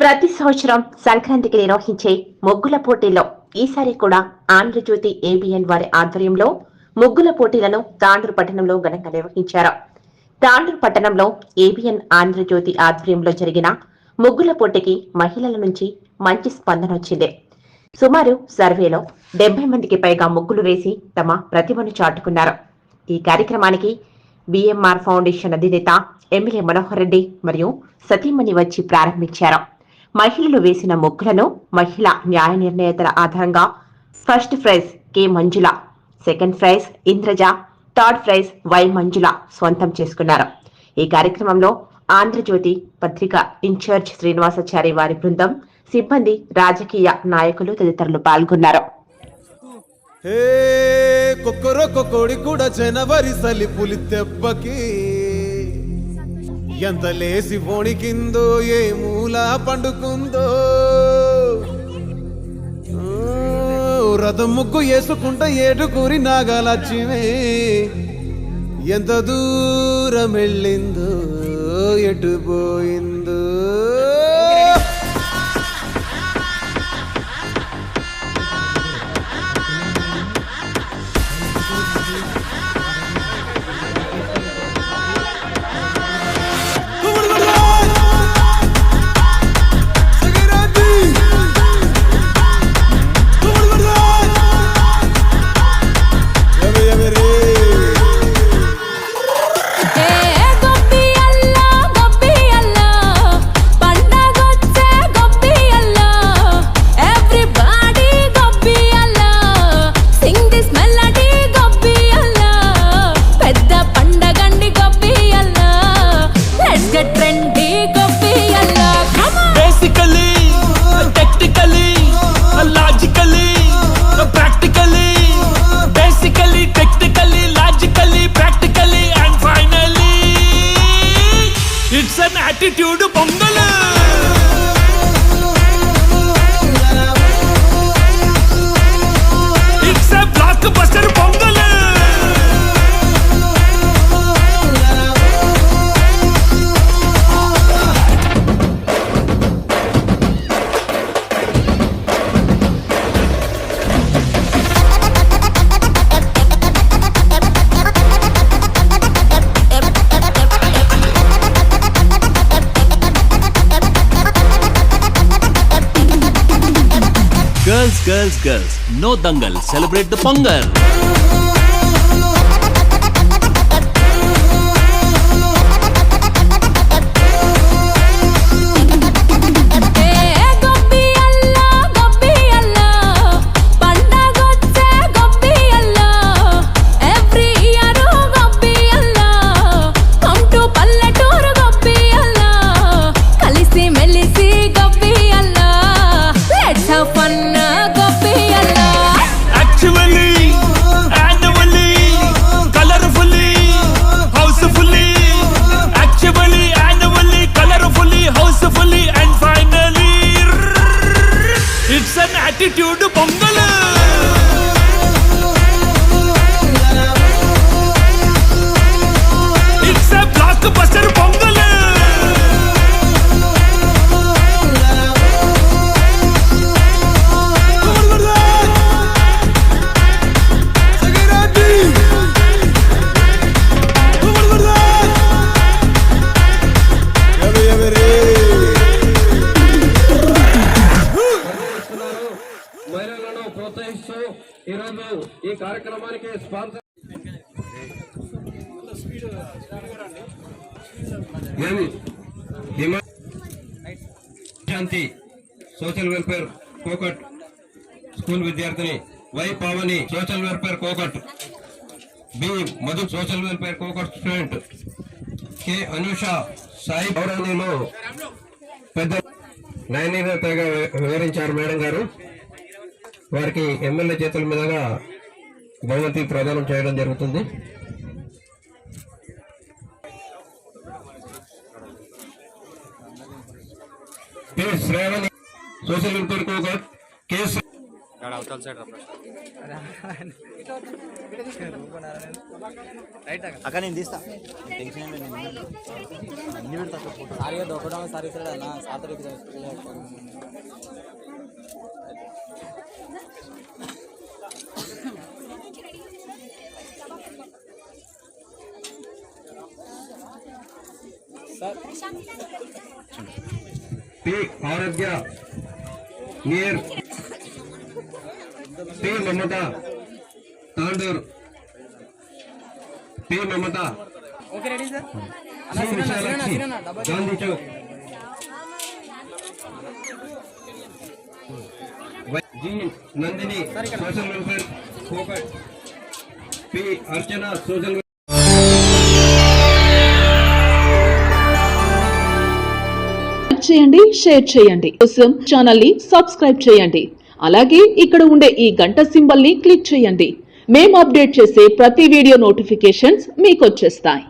ప్రతి సంవత్సరం సంక్రాంతికి నిర్వహించే ముగ్గుల పోటీల్లో ఈసారి కూడా ఆంధ్రజ్యోతి ఏబిఎన్ వారి ఆధ్వర్యంలో ముగ్గుల పోటీలను తాండూరు పట్టణంలో ఘనంగా నిర్వహించారు. తాండూరు పట్టణంలో ఏబిఎన్ ఆంధ్రజ్యోతి ఆధ్వర్యంలో జరిగిన ముగ్గుల పోటీకి మహిళల నుంచి మంచి స్పందన వచ్చింది. సుమారు సర్వేలో 70 మందికి పైగా ముగ్గులు వేసి తమ ప్రతిభను చాటుకున్నారు. ఈ కార్యక్రమానికి బిఎంఆర్ ఫౌండేషన్ అధినేత ఎమ్మెల్యే మనోహర్ రెడ్డి మరియు సతీమణి వచ్చి ప్రారంభించారు. మహిళలు వేసిన ముగ్గులను మహిళా న్యాయ నిర్ణేతల ఆధారంగా first prize K Manjula, second prize Indraja, third prize Y Manjula స్వంతం చేసుకున్నారు. ఈ కార్యక్రమంలో ఆంధ్రజ్యోతి పత్రిక ఇన్ఛార్జ్ శ్రీనివాసాచారి వారి బృందం, సిబ్బంది, రాజకీయ నాయకులు తదితరులు పాల్గొన్నారు. జనవరి సలి పులి దెబ్బకి ఎంత లేసి వణికిందో, ఏ మూల పండుకుందో, రథం ముగ్గు వేసుకుంటా ఏడుకూరి నాగలక్ష్మి ఎంత దూరం వెళ్ళిందో, ఎటు పోయిందో. Attitude Pongal. It's a blockbuster Pongal. Girls, no dangal, celebrate the Pongal. Attitude Pongal. It's a blockbuster Pongal. ప్రోత్సహిస్తూ ఈరోజు ఈ కార్యక్రమానికి sponsor Shanti social welfare Kokat school విద్యార్థిని, Y Pavani social welfare Kokat, B Madhu social welfare Kokat student, K Anusha Sai గౌరవనీయులు పెద్ద న్యాయనిర్ణేతగా వివరించారు మేడం గారు. వారికి ఎమ్మెల్యే చేతుల మీదుగా బహుమతి ప్రదానం చేయడం జరుగుతుంది. శ్రావణి సోషల్ వెల్ఫేర్ కోకట్, కేసు అక్కడ నేను తీస్తా. सारी दोपड़ा में सारी तरह ना 7 तारीख पी आरोग्य नियर पी ममता तांडूर पी ममता ओके रेडी सर सी विशालाक्षी गांधी चौक जी नंदिनी सोशल वेलफेयर कोकट पी अर्चना सोशल చేయండి, షేర్ చేయండి. కోసం ఛానల్ ని సబ్స్క్రైబ్ చేయండి. అలాగే ఇక్కడ ఉండే ఈ గంట సింబల్ ని క్లిక్ చేయండి. మేము అప్డేట్ చేసే ప్రతి వీడియో నోటిఫికేషన్స్ మీకు వచ్చేస్తాయి.